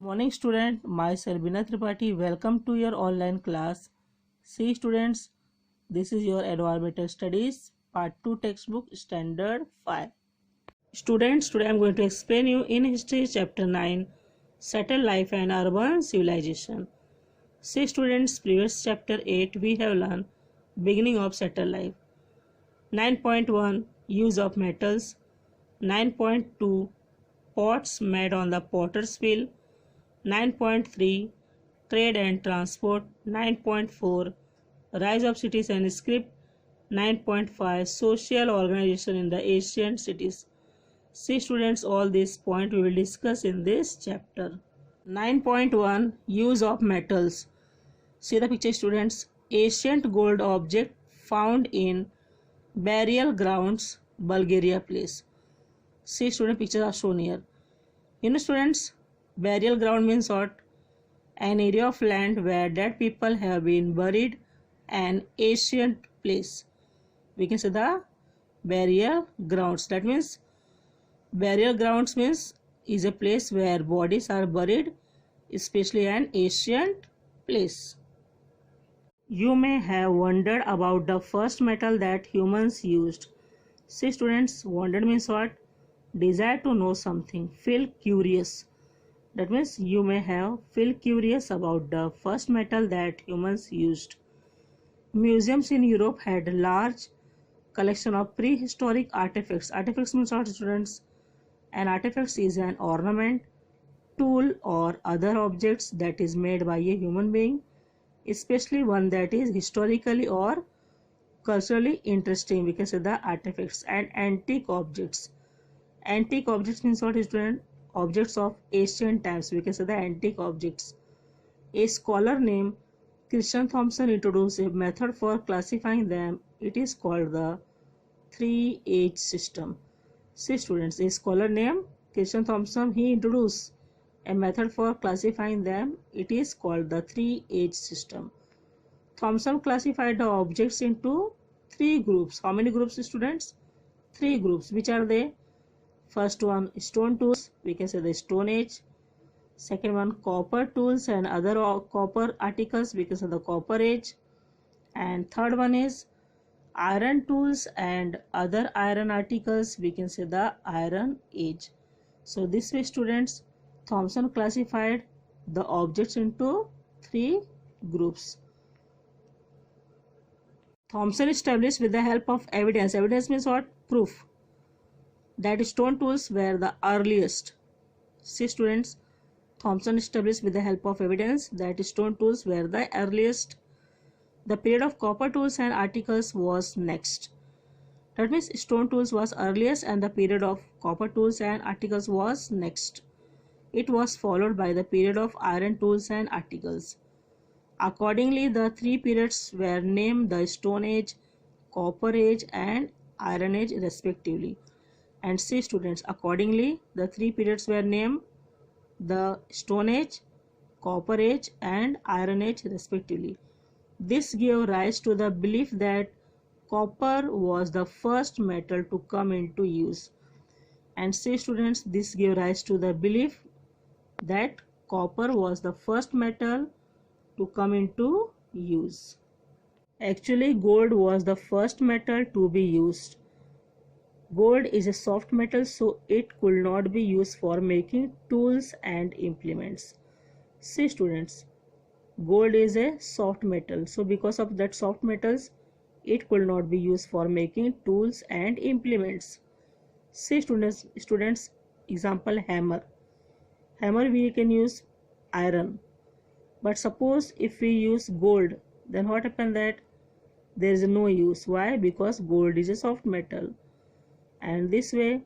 Morning student, myself Bina Tripathi. Welcome to your online class. See students, this is your Environmental Studies Part 2 textbook Standard 5. Students, today I am going to explain you in History Chapter 9, Settled Life and Urban Civilization. See students, previous Chapter 8 we have learned beginning of settled life. 9.1 Use of metals. 9.2 Pots made on the potter's wheel. 9.3 Trade and Transport. 9.4 Rise of Cities and Script. 9.5 Social Organization in the Ancient Cities. See students, all these points we will discuss in this chapter. 9.1 Use of metals. See the picture students. Ancient gold object found in burial grounds, Bulgaria place. See student, pictures are shown here. You know students, burial ground means what? An area of land where dead people have been buried, an ancient place. We can say the burial grounds. That means burial grounds means is a place where bodies are buried, especially an ancient place. You may have wondered about the first metal that humans used. See students, wondered means what? Desire to know something, feel curious. That means you may have feel curious about the first metal that humans used. Museums in Europe had large collection of prehistoric artifacts. Artifacts means what students? An artifact is an ornament, tool or other objects that is made by a human being, especially one that is historically or culturally interesting. We can say the artifacts. And antique objects. Antique objects means what student? Objects of ancient times. We can say the antique objects. A scholar named Christian Thompson introduced a method for classifying them. It is called the 3-age system. See students, a scholar named Christian Thompson, he introduced a method for classifying them. It is called the 3-age system. Thompson classified the objects into 3 groups. How many groups students? 3 groups. Which are they? First one, stone tools, we can say the Stone Age. Second one, copper tools and other copper articles, we can say the Copper Age. And third one is iron tools and other iron articles, we can say the Iron Age. So this way students, Thompson classified the objects into 3 groups. Thompson established with the help of evidence. Evidence means what? Proof. That stone tools were the earliest. See students, Thompson established with the help of evidence that stone tools were the earliest. The period of copper tools and articles was next. That means stone tools was earliest and the period of copper tools and articles was next. It was followed by the period of iron tools and articles. Accordingly, the 3 periods were named the Stone Age, Copper Age and Iron Age respectively. And see students, accordingly the 3 periods were named the Stone Age, Copper Age and Iron Age respectively. This gave rise to the belief that copper was the first metal to come into use. And see students, this gave rise to the belief that copper was the first metal to come into use. Actually, gold was the first metal to be used. Gold is a soft metal, so it could not be used for making tools and implements. See students, gold is a soft metal, so because of that soft metals, it could not be used for making tools and implements. See students, example hammer. Hammer we can use iron, but suppose if we use gold, then what happens that there is no use. Why? Because gold is a soft metal. And this way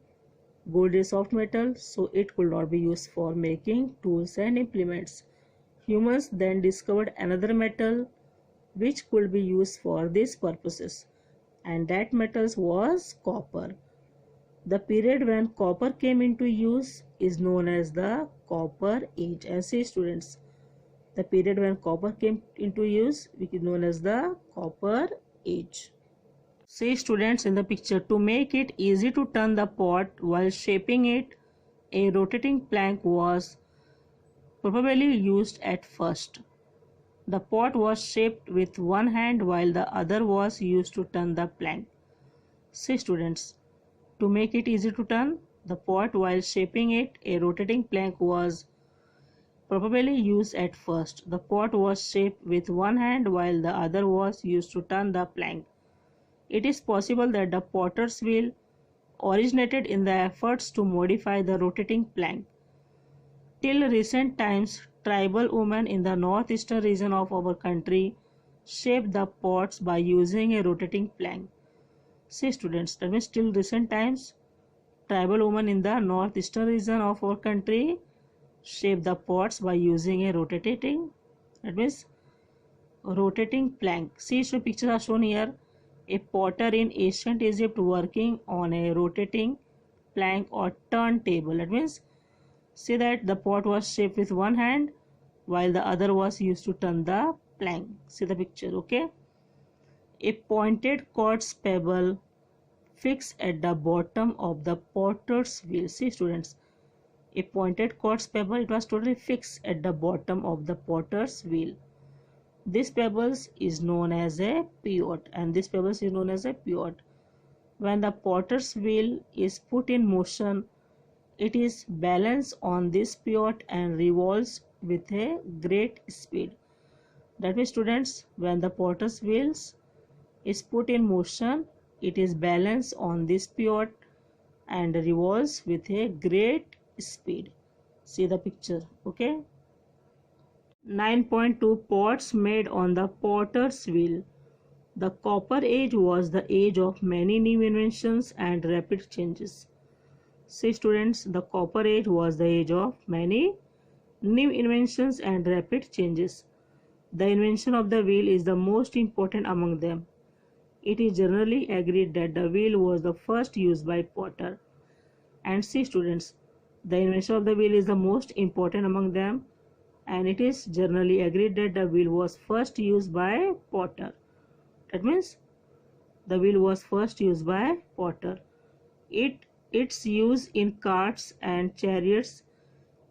gold is soft metal, so it could not be used for making tools and implements. Humans then discovered another metal which could be used for these purposes, and that metal was copper. The period when copper came into use is known as the Copper Age. And see students, the period when copper came into use is known as the Copper Age. See students, in the picture, to make it easy to turn the pot while shaping it, a rotating plank was probably used at first. The pot was shaped with one hand while the other was used to turn the plank. See students, to make it easy to turn the pot while shaping it, a rotating plank was probably used at first. The pot was shaped with one hand while the other was used to turn the plank. It is possible that the potter's wheel originated in the efforts to modify the rotating plank. Till recent times, tribal women in the northeastern region of our country shaped the pots by using a rotating plank. See students, that means till recent times, tribal women in the northeastern region of our country shape the pots by using a rotating plank. See, so pictures are shown here. A potter in ancient Egypt working on a rotating plank or turntable. That means, see that the pot was shaped with one hand while the other was used to turn the plank. See the picture, okay? A pointed quartz pebble fixed at the bottom of the potter's wheel. See students, a pointed quartz pebble, it was totally fixed at the bottom of the potter's wheel. This pebble is known as a pivot, and this pebble is known as a pivot. When the potter's wheel is put in motion, it is balanced on this pivot and revolves with a great speed. That means students, when the potter's wheels is put in motion, it is balanced on this pivot and revolves with a great speed. See the picture, okay? 9.2 Pots made on the potter's wheel. The Copper Age was the age of many new inventions and rapid changes. See students, the Copper Age was the age of many new inventions and rapid changes. The invention of the wheel is the most important among them. It is generally agreed that the wheel was the first used by potter. And see students, the invention of the wheel is the most important among them, and it is generally agreed that the wheel was first used by potter. That means the wheel was first used by potter. Its use in carts and chariots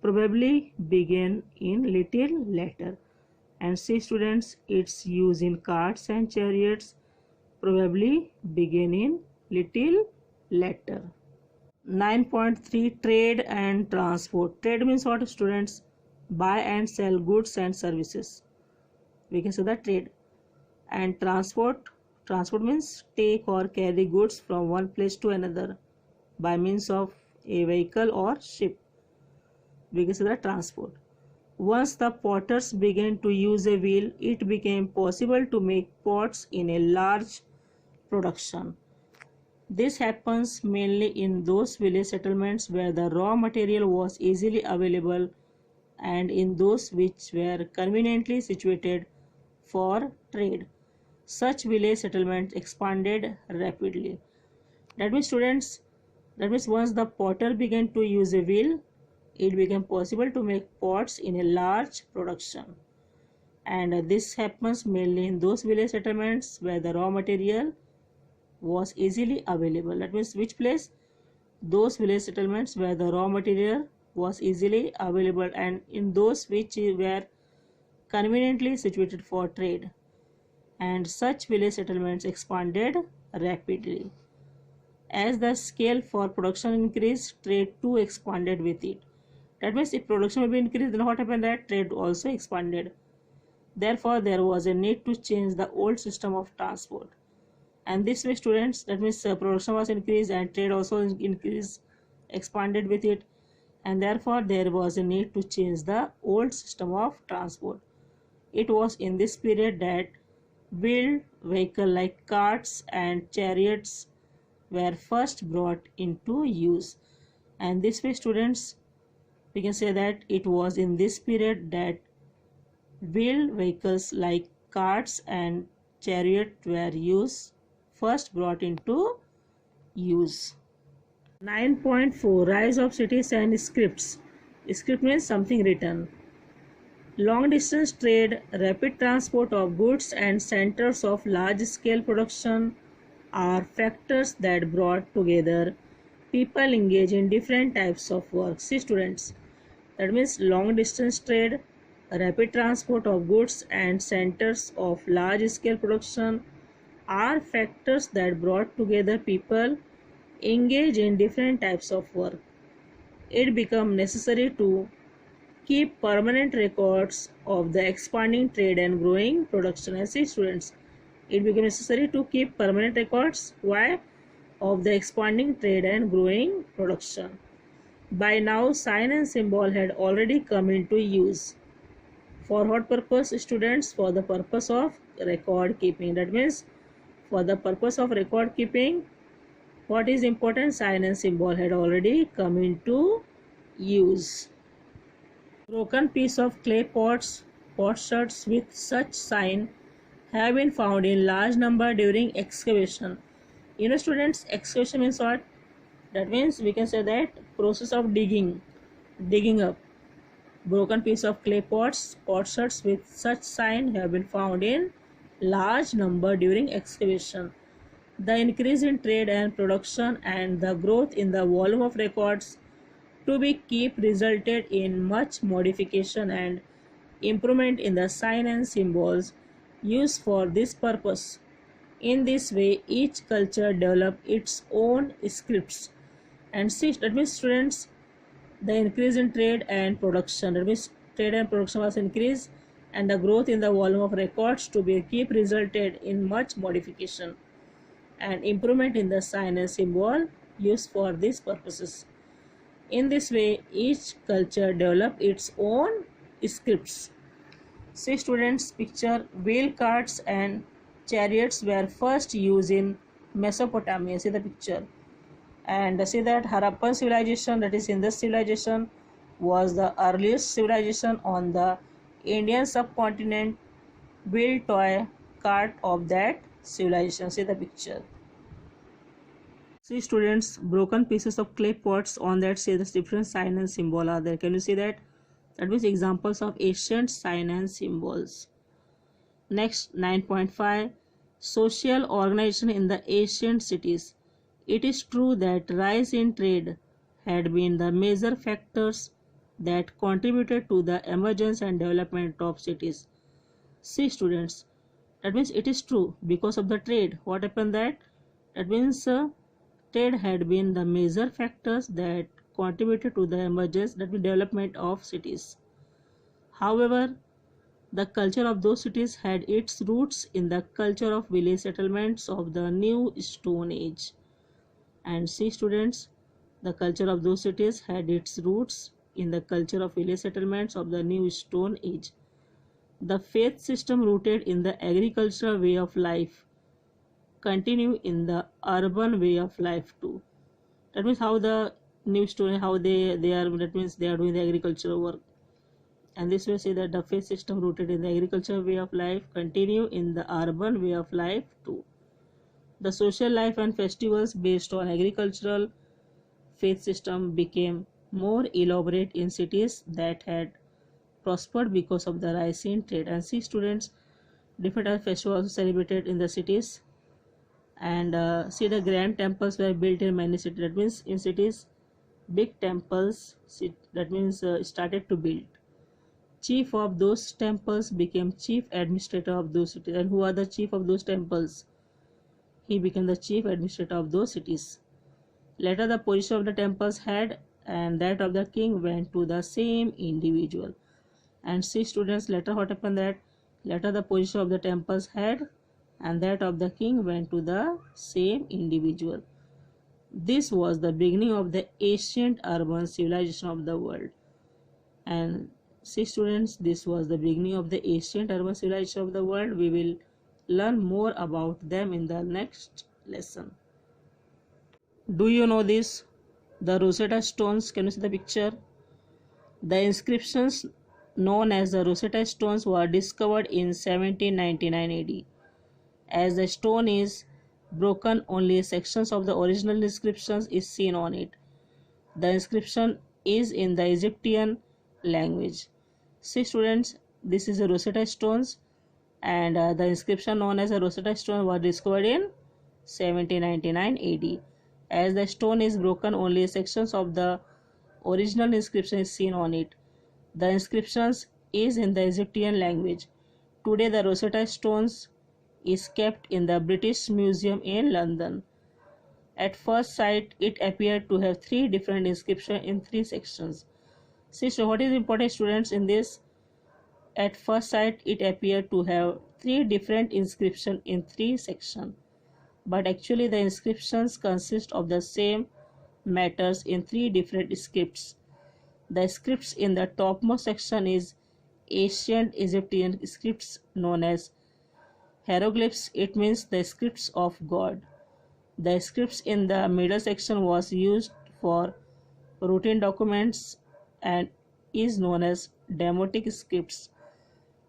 probably began in little later. And see students, its use in carts and chariots probably began in little later. 9.3 Trade and transport. Trade means what students? Buy and sell goods and services. We can say that trade. And transport means take or carry goods from one place to another by means of a vehicle or ship. We can say that transport. Once the potters began to use a wheel, it became possible to make pots in a large production. This happens mainly in those village settlements where the raw material was easily available and in those which were conveniently situated for trade. Such village settlements expanded rapidly. That means students, once the potter began to use a wheel, it became possible to make pots in a large production. And this happens mainly in those village settlements where the raw material was easily available. That means which place? Those village settlements where the raw material was easily available and in those which were conveniently situated for trade. And such village settlements expanded rapidly. As the scale for production increased, trade too expanded with it. That means if production will be increased, then what happened? That trade also expanded. Therefore, there was a need to change the old system of transport. And this way students, that means production was increased and trade also increased, expanded with it, and therefore there was a need to change the old system of transport. It was in this period that wheeled vehicles like carts and chariots were first brought into use. And this way students, we can say that it was in this period that wheeled vehicles like carts and chariots were first brought into use. 9.4 Rise of cities and scripts. Script means something written. Long distance trade, rapid transport of goods and centers of large scale production are factors that brought together people engaged in different types of work. See students, That means long distance trade, rapid transport of goods, and centers of large scale production are factors that brought together people engaged in different types of work. It became necessary to keep permanent records of the expanding trade and growing production. And see students, it became necessary to keep permanent records. Why? Of the expanding trade and growing production. By now, sign and symbol had already come into use. For what purpose, students? For the purpose of record keeping. That means for the purpose of record keeping, what is important? Sign and symbol had already come into use. Broken piece of clay potsherds with such sign have been found in large number during excavation. You know students, excavation means what? That means we can say that process of digging up. Broken piece of clay potsherds with such sign have been found in large number during excavation. The increase in trade and production and the growth in the volume of records to be kept resulted in much modification and improvement in the sign and symbols used for this purpose. In this way, each culture developed its own scripts. And see, that means students, the increase in trade and production, that means trade and production was increased, and the growth in the volume of records to be kept resulted in much modification and improvement in the sign and symbol used for these purposes. In this way, each culture developed its own scripts. See students, picture wheel carts and chariots were first used in Mesopotamia. See the picture. And see that Harappan civilization, that is Indus civilization, was the earliest civilization on the Indian subcontinent. Built toy cart of that civilization. See the picture. See students, broken pieces of clay pots on that say the different sign and symbol are there. Can you see that? That means examples of ancient sign and symbols. Next, 9.5, social organization in the ancient cities. It is true that rise in trade had been the major factors that contributed to the emergence and development of cities. See students, that means it is true because of the trade. What happened that? That means trade had been the major factors that contributed to the emergence, that means development of cities. However, the culture of those cities had its roots in the culture of village settlements of the New Stone Age. And see students, the culture of those cities had its roots in the culture of village settlements of the New Stone Age. The faith system rooted in the agricultural way of life continue in the urban way of life too. That means how the New Stone, how they are, that means they are doing the agricultural work. And this will say that the faith system rooted in the agricultural way of life continue in the urban way of life too. The social life and festivals based on agricultural faith system became more elaborate in cities that had prospered because of the rise in trade. And see students, different festivals celebrated in the cities. And see the grand temples were built in many cities. That means in cities, big temples, that means started to build. Chief of those temples became chief administrator of those cities. And who are the chief of those temples? He became the chief administrator of those cities. Later, the position of the temple's head and that of the king went to the same individual. And see students, later what happened that later the position of the temple's head and that of the king went to the same individual. This was the beginning of the ancient urban civilization of the world. And see students, this was the beginning of the ancient urban civilization of the world. We will learn more about them in the next lesson. Do you know this? The Rosetta Stones, can you see the picture? The inscriptions known as the Rosetta Stones were discovered in 1799 AD. As the stone is broken, only sections of the original inscriptions is seen on it. The inscription is in the Egyptian language. See students, this is the Rosetta Stones, and the inscription known as the Rosetta Stone was discovered in 1799 AD. As the stone is broken, only sections of the original inscription is seen on it. The inscriptions is in the Egyptian language. Today the Rosetta Stones is kept in the British Museum in London. At first sight, it appeared to have three different inscriptions in three sections. See, so what is important, students, in this? At first sight, it appeared to have three different inscriptions in three sections. But actually, the inscriptions consist of the same matters in three different scripts. The scripts in the topmost section is ancient Egyptian scripts known as hieroglyphs. It means the scripts of God. The scripts in the middle section was used for routine documents and is known as Demotic scripts.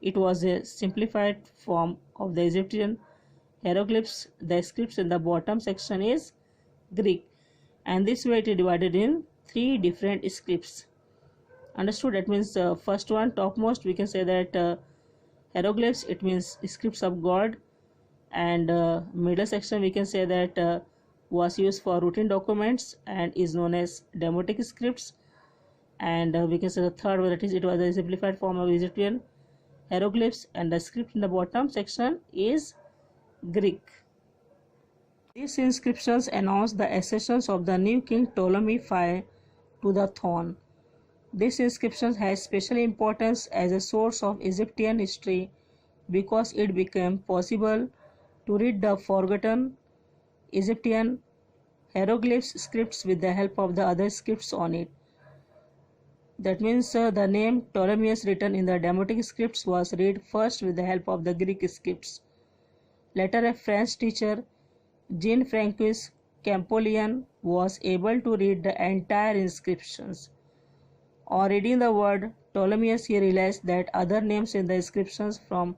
It was a simplified form of the Egyptian hieroglyphs. The scripts in the bottom section is Greek, and this way it is divided in three different scripts. Understood? That means first one, topmost, we can say that hieroglyphs, it means scripts of God, and middle section we can say that was used for routine documents and is known as Demotic scripts, and we can say the third one, that is it was a simplified form of Egyptian hieroglyphs, and the script in the bottom section is Greek. These inscriptions announce the accession of the new king Ptolemy I to the throne. This inscription has special importance as a source of Egyptian history because it became possible to read the forgotten Egyptian hieroglyphs scripts with the help of the other scripts on it. That means the name Ptolemy's written in the Demotic scripts was read first with the help of the Greek scripts. Later, a French teacher, Jean-Francois Champollion, was able to read the entire inscriptions. On reading the word Ptolemy's, he realized that other names in the inscriptions from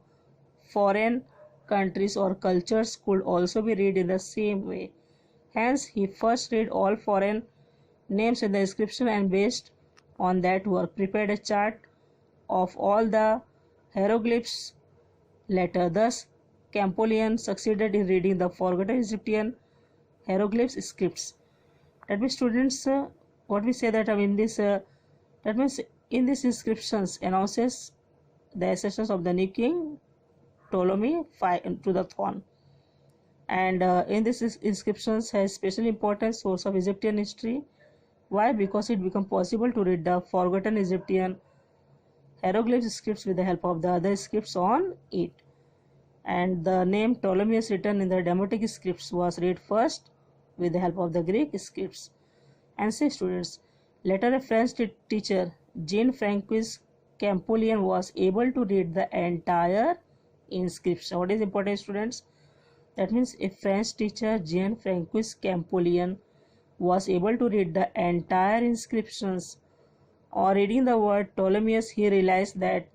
foreign countries or cultures could also be read in the same way. Hence, he first read all foreign names in the inscription and based on that work prepared a chart of all the hieroglyphs later. Thus, Champollion succeeded in reading the forgotten Egyptian hieroglyphs scripts. That means, students, what we say that that means in these inscriptions announces the accession of the new king Ptolemy I to the throne, and in this inscriptions has special importance source of Egyptian history. Why? Because it became possible to read the forgotten Egyptian hieroglyph scripts with the help of the other scripts on it. And the name Ptolemy is written in the Demotic scripts was read first with the help of the Greek scripts. And say, students, later a French teacher, Jean-Francois Champollion, was able to read the entire inscription. What is important, students? That means a French teacher, Jean-Francois Champollion, was able to read the entire inscriptions. On reading the word Ptolemy's, he realized that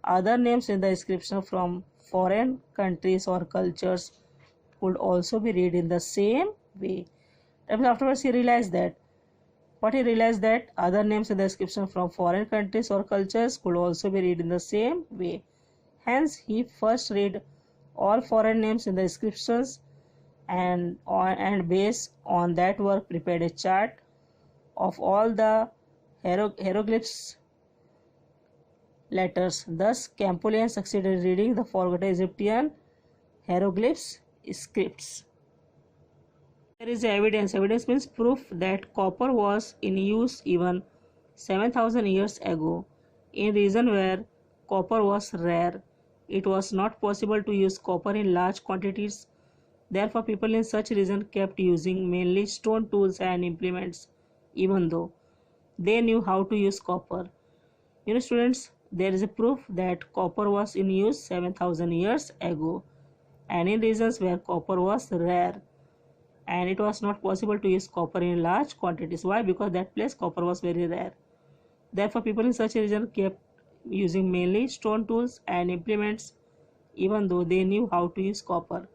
other names in the inscription from foreign countries or cultures could also be read in the same way. Afterwards, he realized that other names in the inscription from foreign countries or cultures could also be read in the same way. Hence, he first read all foreign names in the inscriptions and based on that work prepared a chart of all the hieroglyphs letters. Thus, Champollion succeeded in reading the forgotten Egyptian hieroglyphs scripts. There is evidence. Evidence means proof that copper was in use even 7,000 years ago in region where copper was rare. It was not possible to use copper in large quantities. Therefore, people in such region kept using mainly stone tools and implements, even though they knew how to use copper. Students, there is a proof that copper was in use 7,000 years ago and in regions where copper was rare, and it was not possible to use copper in large quantities. Why? Because that place copper was very rare. Therefore, people in such a region kept using mainly stone tools and implements, even though they knew how to use copper.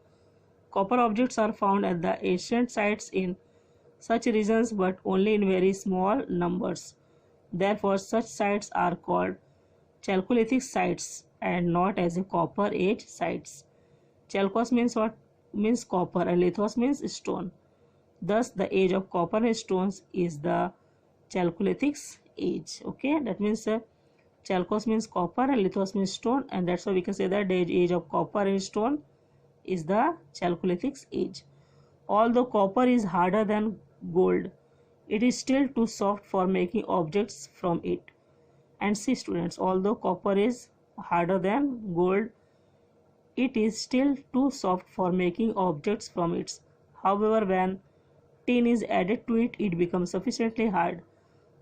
Copper objects are found at the ancient sites in such regions, but only in very small numbers. Therefore, such sites are called Chalcolithic sites and not as a Copper Age sites. Chalcos means what? Means copper, and lithos means stone. Thus, the age of copper and stones is the Chalcolithic age. Okay, that means Chalcos means copper and lithos means stone, and that's why we can say that the age of copper and stone is the Chalcolithic age. Although copper is harder than gold, it is still too soft for making objects from it. And see students, although copper is harder than gold, it is still too soft for making objects from it. However, when tin is added to it, it becomes sufficiently hard.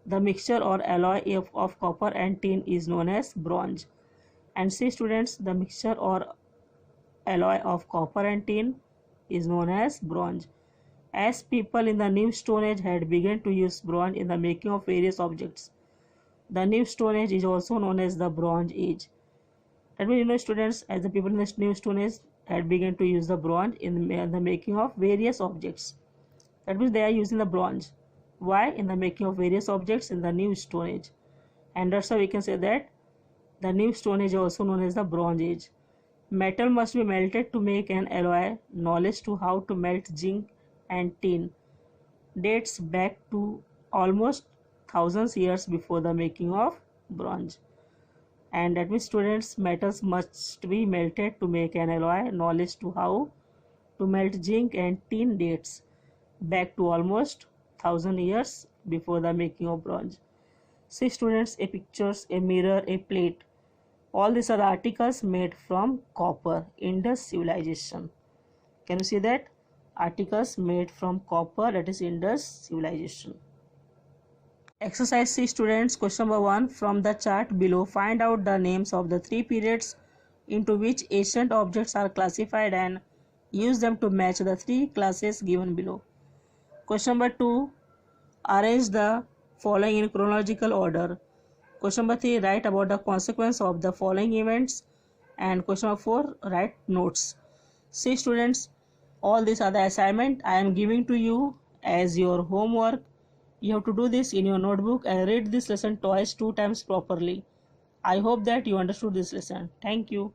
The mixture or alloy of copper and tin is known as bronze. And see students, the mixture or alloy of copper and tin is known as bronze. As people in the New Stone Age had begun to use bronze in the making of various objects, the New Stone Age is also known as the Bronze Age. That means, students, as the people in the New Stone Age had begun to use the bronze in the making of various objects. That means they are using the bronze. Why? In the making of various objects in the New Stone Age. And that's why we can say that the New Stone Age is also known as the Bronze Age. Metal must be melted to make an alloy. Knowledge to how to melt zinc and tin dates back to almost thousands years before the making of bronze. And that means students, metals must be melted to make an alloy. Knowledge to how to melt zinc and tin dates back to almost 1000 years before the making of bronze. See students, a pictures, a mirror, a plate, all these are the articles made from copper. Indus civilization. Can you see that? Articles made from copper, that is Indus civilization. Exercise C students, question number 1. From the chart below, find out the names of the 3 periods into which ancient objects are classified and use them to match the 3 classes given below. Question number 2. Arrange the following in chronological order. Question number 3. Write about the consequence of the following events. And question number 4. Write notes. See students, all these are the assignment I am giving to you as your homework. You have to do this in your notebook and read this lesson twice, 2 times properly. I hope that you understood this lesson. Thank you.